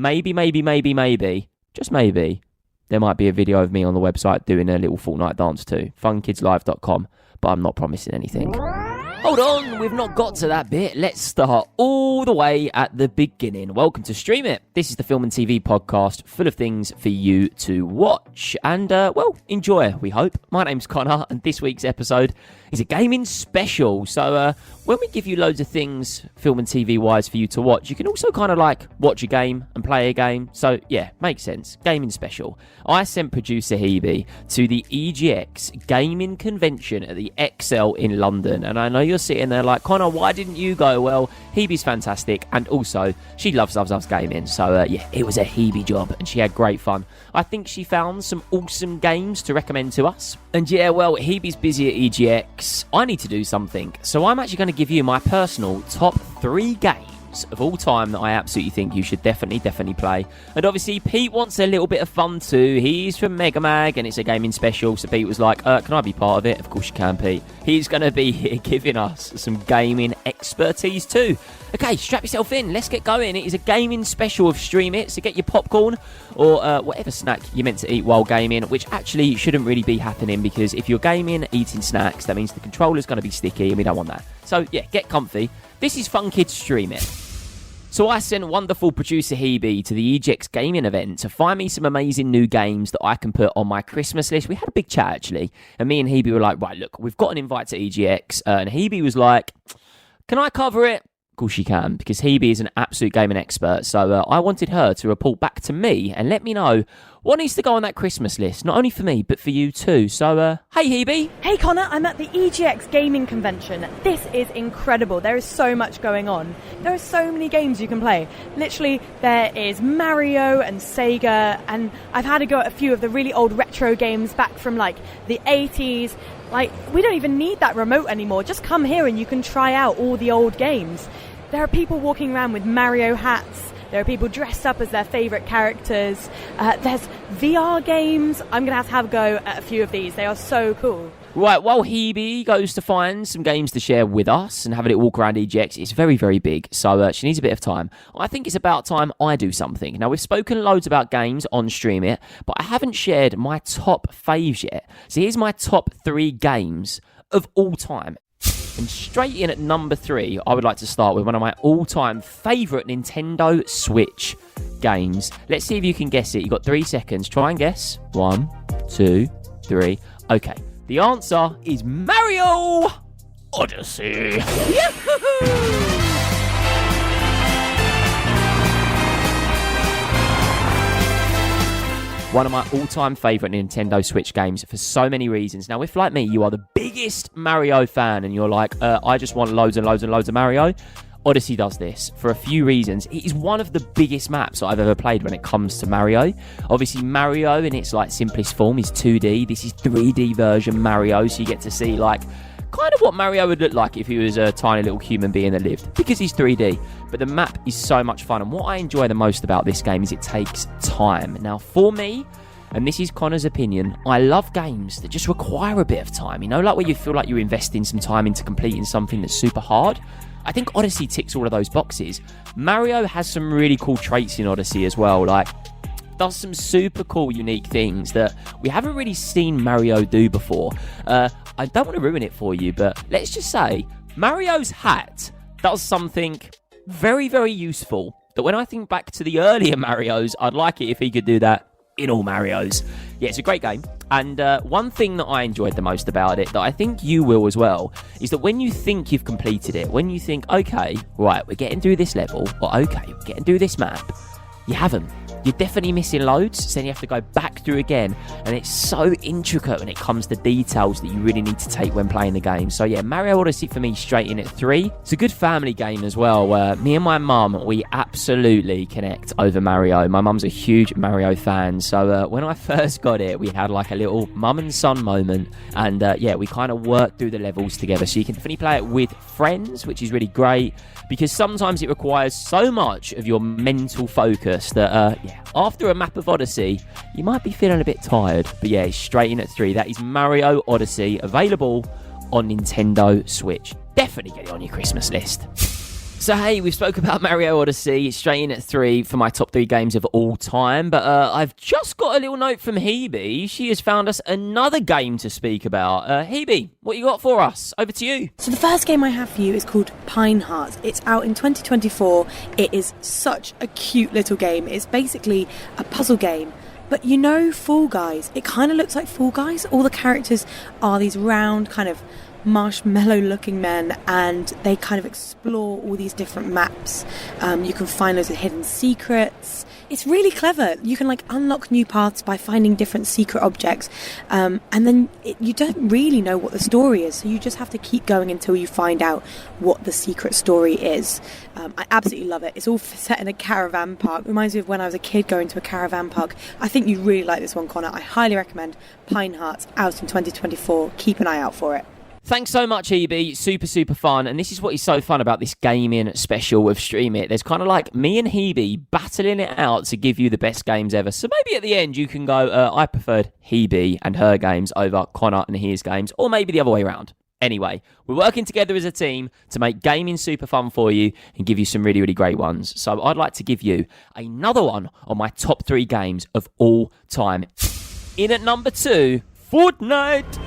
maybe, just maybe, there might be a video of me on the website doing a little Fortnite dance too. funkidslive.com, but I'm not promising anything. Hold on, we've not got to that bit. Let's start all the way at the beginning. Welcome to Stream It. This is the film and TV podcast full of things for you to watch and, enjoy, we hope. My name's Conor, and this week's episode is a gaming special. So when we give you loads of things film and TV-wise for you to watch, you can also kind of like watch a game and play a game. So, yeah, makes sense. Gaming special. I sent producer Hebe to the EGX gaming convention at the XL in London, and I know you're sitting there like, Conor, why didn't you go? Well, Hebe's fantastic, and also she loves gaming. So it was a Hebe job, and she had great fun. I think she found some awesome games to recommend to us. And yeah, well, Hebe's busy at EGX. I need to do something, so I'm actually going to give you my personal top 3 games of all time that I absolutely think you should definitely play. And obviously Pete wants a little bit of fun too. He's from Mega Mag and it's a gaming special, so Pete was like, can I be part of it? Of course you can, Pete. He's going to be here giving us some gaming expertise too. Okay, strap yourself in, let's get going. It is a gaming special of Stream It, so get your popcorn or whatever snack you're meant to eat while gaming, which actually shouldn't really be happening, because if you're gaming, eating snacks, that means the controller's going to be sticky and we don't want that. So yeah, get comfy. This is Fun Kids Stream It. So I sent wonderful producer Hebe to the EGX gaming event to find me some amazing new games that I can put on my Christmas list. We had a big chat actually, and me and Hebe were like, right, look, we've got an invite to EGX, and Hebe was like, can I cover it? Of course she can, because Hebe is an absolute gaming expert, so I wanted her to report back to me and let me know what needs to go on that Christmas list, not only for me, but for you too. So, hey Hebe. Hey Conor, I'm at the EGX gaming convention. This is incredible. There is so much going on. There are so many games you can play. Literally, there is Mario and Sega, and I've had to go at a few of the really old retro games back from like the 80s. Like, we don't even need that remote anymore. Just come here and you can try out all the old games. There are people walking around with Mario hats. There are people dressed up as their favourite characters. There's VR games. I'm going to have a go at a few of these. They are so cool. Right, while Hebe goes to find some games to share with us and have a little walk around EGX, it's very, very big, so she needs a bit of time. I think it's about time I do something. Now, we've spoken loads about games on Stream It, but I haven't shared my top faves yet. So here's my top 3 games of all time. And straight in at number 3, I would like to start with one of my all-time favourite Nintendo Switch games. Let's see if you can guess it. You've got 3 seconds. Try and guess. 1, 2, 3. Okay. The answer is Mario Odyssey. Yahoo! One of my all-time favourite Nintendo Switch games for so many reasons. Now, if, like me, you are the biggest Mario fan and you're like, I just want loads and loads and loads of Mario, Odyssey does this for a few reasons. It is one of the biggest maps I've ever played when it comes to Mario. Obviously, Mario in its like simplest form is 2D. This is 3D version Mario, so you get to see like kind of what Mario would look like if he was a tiny little human being that lived, because he's 3D. But the map is so much fun, and what I enjoy the most about this game is it takes time. Now, for me, and this is Conor's opinion, I love games that just require a bit of time. You know, like where you feel like you're investing some time into completing something that's super hard. I think Odyssey ticks all of those boxes. Mario has some really cool traits in Odyssey as well, like does some super cool, unique things that we haven't really seen Mario do before. I don't want to ruin it for you, but let's just say Mario's hat does something very, very useful that when I think back to the earlier Marios, I'd like it if he could do that in all Marios. Yeah, it's a great game. And one thing that I enjoyed the most about it, that I think you will as well, is that when you think you've completed it, when you think, okay, right, we're getting through this level, or okay, we're getting through this map, you haven't. You're definitely missing loads, so then you have to go back through again, and it's so intricate when it comes to details that you really need to take when playing the game. So yeah, Mario Odyssey for me straight in at 3. It's a good family game as well, where me and my mum, we absolutely connect over Mario. My mum's a huge Mario fan, so when I first got it, we had like a little mum and son moment, and yeah, we kind of worked through the levels together, so you can definitely play it with friends, which is really great, because sometimes it requires so much of your mental focus that after a map of Odyssey, you might be feeling a bit tired. But yeah, it's straight in at 3. That is Mario Odyssey, available on Nintendo Switch. Definitely get it on your Christmas list. So hey, we've spoke about Mario Odyssey, straight in at 3 for my top 3 games of all time, but I've just got a little note from Hebe. She has found us another game to speak about. Hebe, what you got for us? Over to you. So the first game I have for you is called Pine Heart. It's out in 2024. It is such a cute little game. It's basically a puzzle game. But you know Fall Guys? It kind of looks like Fall Guys. All the characters are these round kind of marshmallow looking men, and they kind of explore all these different maps. You can find loads of hidden secrets. It's really clever. You can like unlock new paths by finding different secret objects, and then you don't really know what the story is, so you just have to keep going until you find out what the secret story is. I absolutely love it. It's all set in a caravan park. Reminds me of when I was a kid going to a caravan park. I think you'd really like this one, Conor. I highly recommend Pine Heart, out in 2024. Keep an eye out for it. Thanks so much, Hebe. Super fun. And this is what is so fun about this gaming special of Stream It. There's kind of like me and Hebe battling it out to give you the best games ever. So maybe at the end you can go, I preferred Hebe and her games over Conor and his games, or maybe the other way around. Anyway, we're working together as a team to make gaming super fun for you and give you some really, really great ones. So I'd like to give you another one on my top 3 games of all time. In at number 2, Fortnite.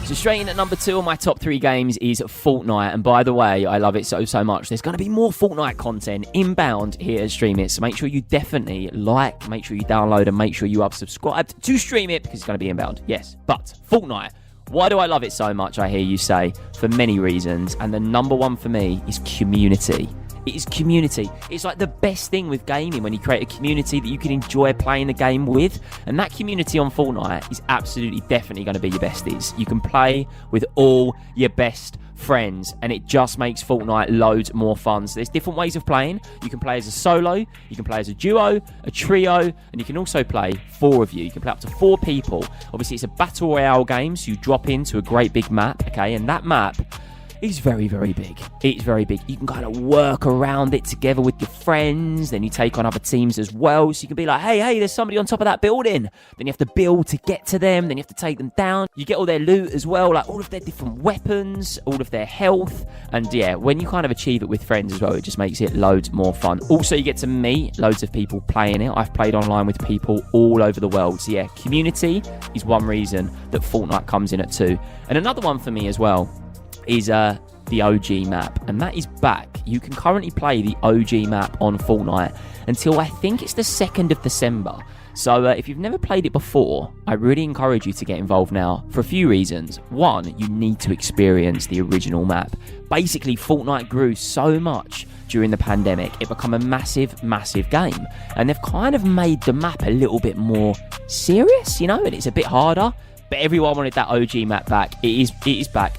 So straight in at number 2 on my top 3 games is Fortnite. And by the way, I love it so much. There's going to be more Fortnite content inbound here at Stream It. So make sure you definitely like, make sure you download, and make sure you are subscribed to Stream It, because it's going to be inbound. Yes, but Fortnite. Why do I love it so much, I hear you say? For many reasons. And the number one for me is community. It is community. It's like the best thing with gaming, when you create a community that you can enjoy playing the game with. And that community on Fortnite is absolutely, definitely going to be your besties. You can play with all your best friends, and it just makes Fortnite loads more fun. So there's different ways of playing. You can play as a solo, you can play as a duo, a trio, and you can also play 4 of you. You can play up to 4 people. Obviously, it's a battle royale game, so you drop into a great big map, okay? And that map is very big. It's very big. You can kind of work around it together with your friends. Then you take on other teams as well. So you can be like, hey, there's somebody on top of that building. Then you have to build to get to them. Then you have to take them down. You get all their loot as well, like all of their different weapons, all of their health. And yeah, when you kind of achieve it with friends as well, it just makes it loads more fun. Also, you get to meet loads of people playing it. I've played online with people all over the world. So yeah, community is one reason that Fortnite comes in at 2. And another one for me as well is the OG map, and that is back. You can currently play the OG map on Fortnite until I think it's the 2nd of December. So if you've never played it before, I really encourage you to get involved now for a few reasons. One, you need to experience the original map. Basically, Fortnite grew so much during the pandemic, it became a massive game, and they've kind of made the map a little bit more serious, and it's a bit harder. But everyone wanted that OG map back. It is back.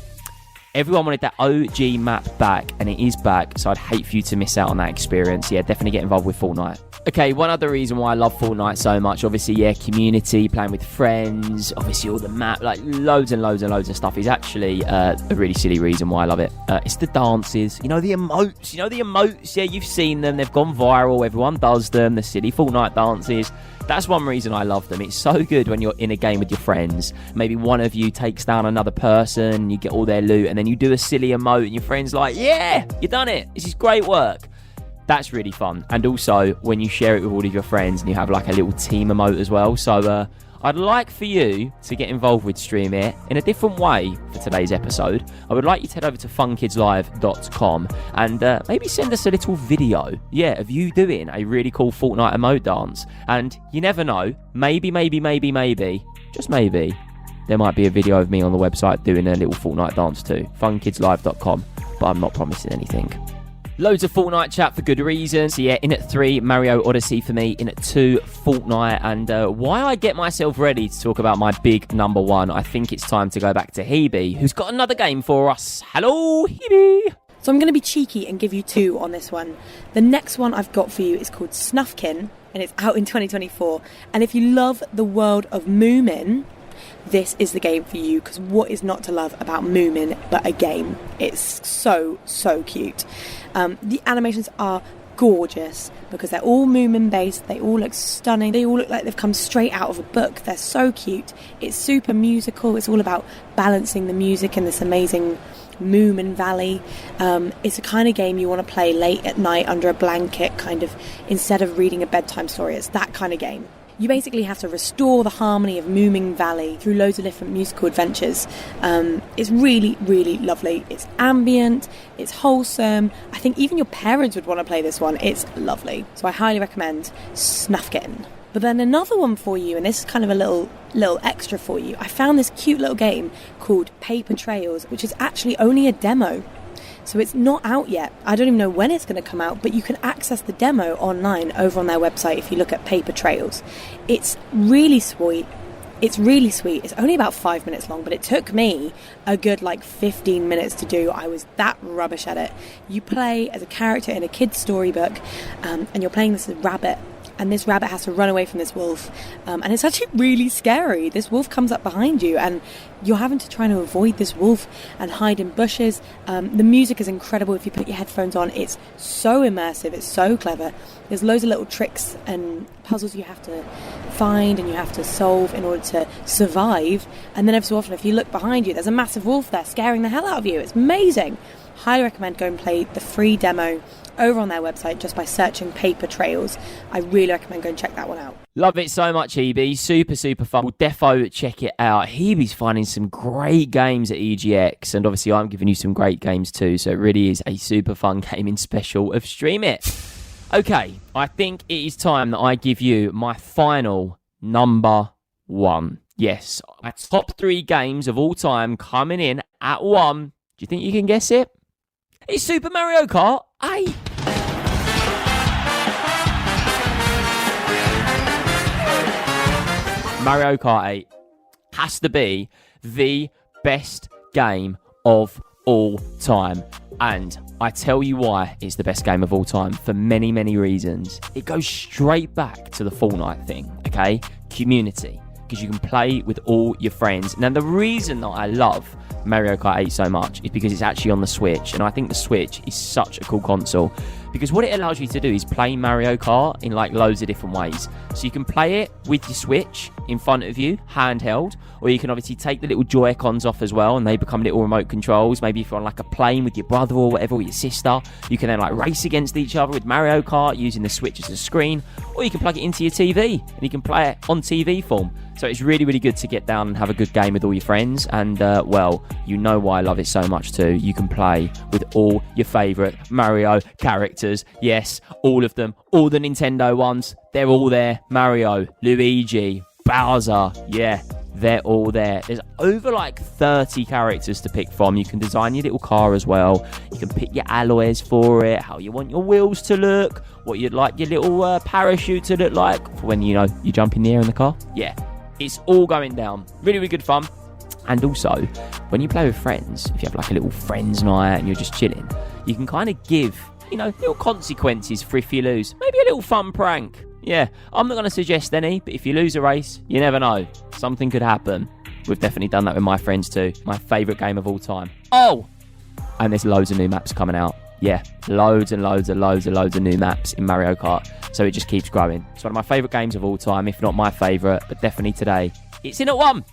Everyone wanted that OG map back, and it is back, so I'd hate for you to miss out on that experience. Yeah, definitely get involved with Fortnite. Okay, one other reason why I love Fortnite so much, obviously, yeah, community, playing with friends, obviously all the map, like loads of stuff, is actually a really silly reason why I love it. It's the dances, the emotes, yeah, you've seen them, they've gone viral, everyone does them, the silly Fortnite dances. That's one reason I love them. It's so good when you're in a game with your friends. Maybe one of you takes down another person, you get all their loot, and then you do a silly emote, and your friend's like, yeah, you done it. This is great work. That's really fun. And also, when you share it with all of your friends, and you have like a little team emote as well. So, I'd like for you to get involved with Stream It in a different way for today's episode. I would like you to head over to funkidslive.com and maybe send us a little video, of you doing a really cool Fortnite emote dance. And you never know, maybe, just maybe, there might be a video of me on the website doing a little Fortnite dance too. funkidslive.com, but I'm not promising anything. Loads of Fortnite chat for good reasons. So yeah, in at 3, Mario Odyssey for me. In at 2, Fortnite. And why I get myself ready to talk about my big number 1, I think it's time to go back to Hebe, who's got another game for us. Hello, Hebe. So I'm going to be cheeky and give you 2 on this one. The next one I've got for you is called Snufkin, and it's out in 2024. And if you love the world of Moomin, this is the game for you, because what is not to love about Moomin but a game? It's so cute. The animations are gorgeous because they're all Moomin based. They all look stunning. They all look like they've come straight out of a book. They're so cute. It's super musical. It's all about balancing the music in this amazing Moomin Valley. It's a kind of game you want to play late at night under a blanket, kind of, instead of reading a bedtime story. It's that kind of game. You basically have to restore the harmony of Moomin Valley through loads of different musical adventures. It's really, really lovely. It's ambient, it's wholesome. I think even your parents would want to play this one. It's lovely. So I highly recommend Snufkin. But then another one for you, and this is kind of a little extra for you. I found this cute little game called Paper Trails, which is actually only a demo. So it's not out yet. I don't even know when it's going to come out, but you can access the demo online over on their website if you look at Paper Trails. It's really sweet. It's really sweet. It's only about 5 minutes long, but it took me a good 15 minutes to do. I was that rubbish at it. You play as a character in a kid's storybook, and you're playing this rabbit. And this rabbit has to run away from this wolf. And it's actually really scary. This wolf comes up behind you and you're having to try to avoid this wolf and hide in bushes. The music is incredible if you put your headphones on. It's so immersive. It's so clever. There's loads of little tricks and puzzles you have to find and you have to solve in order to survive. And then every so often, if you look behind you, there's a massive wolf there scaring the hell out of you. It's amazing. Highly recommend go and play the free demo over on their website just by searching Paper Trails. I really recommend go and check that one out. Love it so much, Hebe. Super fun. We'll defo check it out. Hebe's finding some great games at EGX, and obviously I'm giving you some great games too, so it really is a super fun gaming special of Stream It. Okay, I think it is time that I give you my final number one. Yes, my top 3 games of all time coming in at 1. Do you think you can guess it? It's Super Mario Kart 8. Mario Kart 8 has to be the best game of all time. And I tell you why it's the best game of all time, for many, many reasons. It goes straight back to the Fortnite thing, okay? Community. Because you can play with all your friends. Now, the reason that I love Mario Kart 8 so much is because it's actually on the Switch, and I think the Switch is such a cool console because what it allows you to do is play Mario Kart in loads of different ways. So you can play it with your Switch in front of you, handheld, or you can obviously take the little Joy-Cons off as well and they become little remote controls. Maybe if you're on a plane with your brother or whatever, or your sister, you can then race against each other with Mario Kart using the Switch as a screen, or you can plug it into your TV and you can play it on TV form. So it's really, really good to get down and have a good game with all your friends. And, well, you know why I love it so much too. You can play with all your favourite Mario characters. Yes, all of them. All the Nintendo ones. They're all there. Mario, Luigi, Bowser. Yeah, they're all there. There's over 30 characters to pick from. You can design your little car as well. You can pick your alloys for it, how you want your wheels to look, what you'd like your little parachute to look like for when, you jump in the air in the car. Yeah. It's all going down. Really, really good fun. And also, when you play with friends, if you have a little friends night and you're just chilling, you can kind of give, little consequences for if you lose. Maybe a little fun prank. Yeah, I'm not going to suggest any, but if you lose a race, you never know. Something could happen. We've definitely done that with my friends too. My favourite game of all time. Oh! And there's loads of new maps coming out. Yeah, loads and loads of new maps in Mario Kart. So it just keeps growing. It's one of my favourite games of all time, if not my favourite, but definitely today. It's in at 1.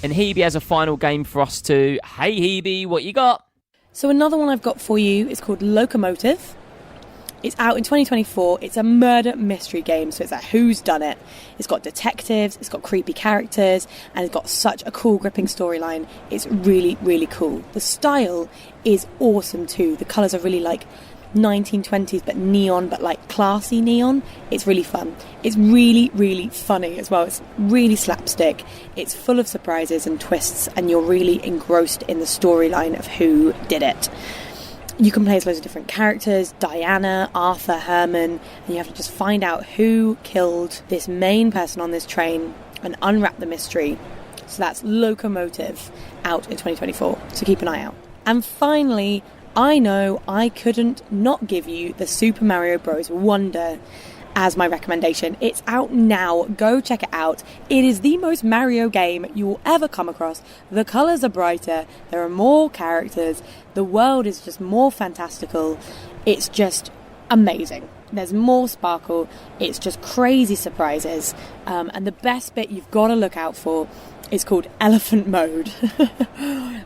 And Hebe has a final game for us too. Hey Hebe, what you got? So another one I've got for you is called Locomotive. It's out in 2024. It's a murder mystery game, so it's who's done it. It's got detectives, it's got creepy characters, and it's got such a cool, gripping storyline. It's really, really cool. The style is awesome too. The colours are really 1920s, but neon, but classy neon. It's really fun. It's really, really funny as well. It's really slapstick. It's full of surprises and twists, and you're really engrossed in the storyline of who did it. You can play as loads of different characters, Diana, Arthur, Herman, and you have to just find out who killed this main person on this train and unwrap the mystery. So that's Locomotive, out in 2024, so keep an eye out. And finally, I know I couldn't not give you the Super Mario Bros. Wonder. as my recommendation. It's out now. Go check it out. It is the most Mario game you will ever come across. The colours are brighter. There are more characters. The world is just more fantastical. It's just amazing. There's more sparkle. It's just crazy surprises. And the best bit you've got to look out for is called Elephant Mode,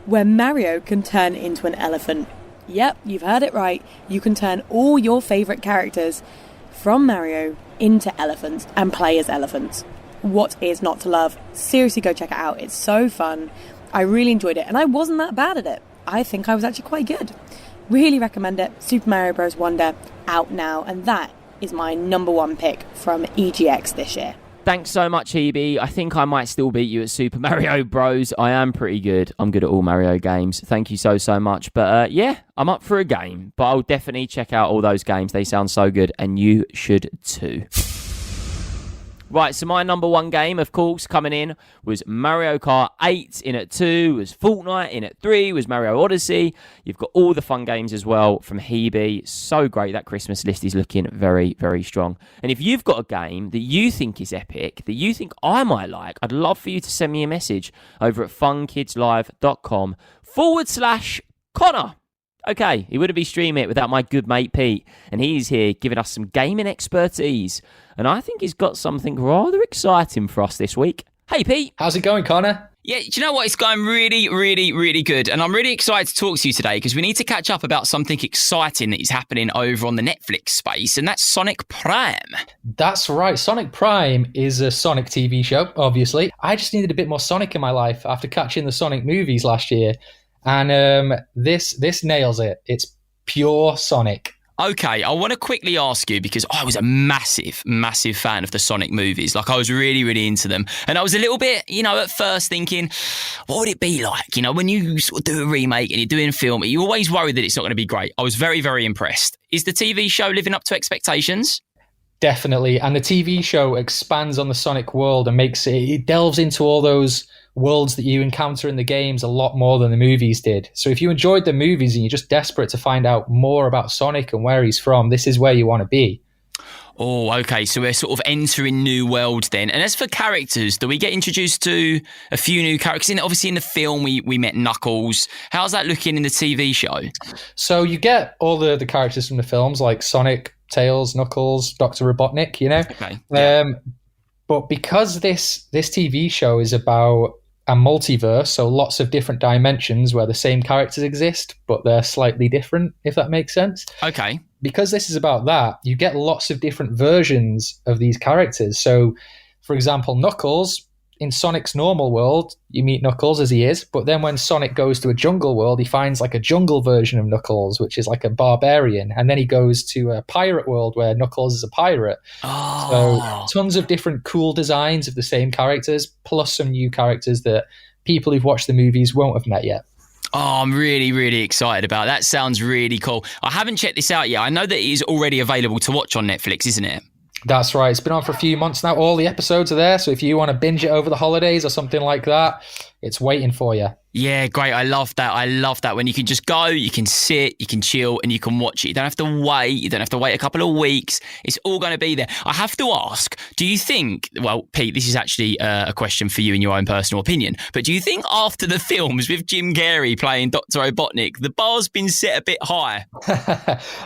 where Mario can turn into an elephant. Yep, you've heard it right. You can turn all your favourite characters from Mario into elephants and play as elephants. What is not to love? Seriously, go check it out. It's so fun. I really enjoyed it, and I wasn't that bad at it. I think I was actually quite good. Really recommend it. Super Mario Bros. Wonder, out now, and that is my number one pick from EGX this year. Thanks so much, Hebe. I think I might still beat you at Super Mario Bros. I am pretty good. I'm good at all Mario games. Thank you so much. But yeah, I'm up for a game. But I'll definitely check out all those games. They sound so good, and you should too. Right, so my number one game, of course, coming in was Mario Kart 8 in at 2, was Fortnite in at 3, was Mario Odyssey. You've got all the fun games as well from Hebe. So great. That Christmas list is looking very, very strong. And if you've got a game that you think is epic, that you think I might like, I'd love for you to send me a message over at funkidslive.com/Conor. Okay, he wouldn't be streaming it without my good mate Pete, and he's here giving us some gaming expertise. And I think he's got something rather exciting for us this week. Hey, Pete. How's it going, Conor? Yeah, do you know what? It's going really, really, really good. And I'm really excited to talk to you today because we need to catch up about something exciting that is happening over on the Netflix space, and that's Sonic Prime. That's right. Sonic Prime is a Sonic TV show, obviously. I just needed a bit more Sonic in my life after catching the Sonic movies last year. And this nails it. It's pure Sonic. Okay, I want to quickly ask you, because I was a massive, massive fan of the Sonic movies. Like, I was really, really into them. And I was a little bit, at first thinking, what would it be like? When you sort of do a remake and you're doing a film, you always worry that it's not going to be great. I was very, very impressed. Is the TV show living up to expectations? Definitely. And the TV show expands on the Sonic world and it delves into all those worlds that you encounter in the games a lot more than the movies did. So if you enjoyed the movies and you're just desperate to find out more about Sonic and where he's from, this is where you want to be. Oh, okay. So we're sort of entering new worlds then. And as for characters, do we get introduced to a few new characters? Obviously in the film, we met Knuckles. How's that looking in the TV show? So you get all the characters from the films, like Sonic, Tails, Knuckles, Dr. Robotnik, Okay. Yeah. But because this TV show is about a multiverse, so lots of different dimensions where the same characters exist, but they're slightly different, if that makes sense. Okay. Because this is about that, you get lots of different versions of these characters. So, for example, Knuckles, in Sonic's normal world, you meet Knuckles as he is, but then when Sonic goes to a jungle world, he finds like a jungle version of Knuckles, which is like a barbarian. And then he goes to a pirate world where Knuckles is a pirate. Oh. So tons of different cool designs of the same characters, plus some new characters that people who've watched the movies won't have met yet. Oh, I'm really, really excited about that. Sounds really cool. I haven't checked this out yet. I know that it is already available to watch on Netflix, isn't it? That's right. It's been on for a few months now. All the episodes are there. So if you want to binge it over the holidays or something like that, it's waiting for you. Yeah, great. I love that. I love that when you can just go, you can sit, you can chill, and you can watch it. You don't have to wait. You don't have to wait a couple of weeks. It's all going to be there. I have to ask, do you think, well, Pete, this is actually a question for you in your own personal opinion, but do you think after the films with Jim Carrey playing Dr. Robotnik, the bar's been set a bit high?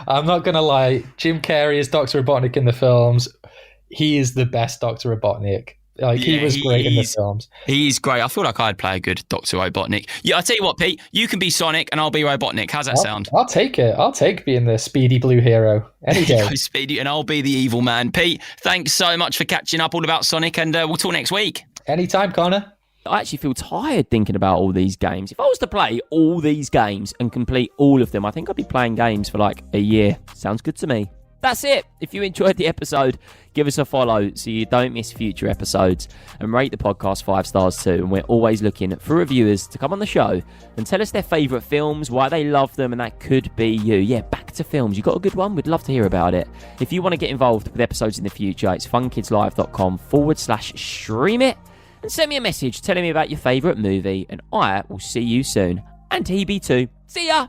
I'm not going to lie. Jim Carrey is Dr. Robotnik in the films. He is the best Dr. Robotnik. He was great in the films. He's great. I feel like I'd play a good Dr. Robotnik. Yeah, I'll tell you what, Pete, you can be Sonic and I'll be Robotnik. How's that sound? I'll take it. I'll take being the speedy blue hero any day. Speedy, and I'll be the evil man. Pete, thanks so much for catching up all about Sonic, and we'll talk next week. Anytime, Conor. I actually feel tired thinking about all these games. If I was to play all these games and complete all of them, I think I'd be playing games for like a year. Sounds good to me. That's it. If you enjoyed the episode, give us a follow so you don't miss future episodes, and rate the podcast 5 stars too. And we're always looking for reviewers to come on the show and tell us their favourite films, why they love them, and that could be you. Yeah, back to films. You got a good one? We'd love to hear about it. If you want to get involved with episodes in the future, it's funkidslive.com/stream it, and send me a message telling me about your favourite movie, and I will see you soon. And Hebe too. See ya!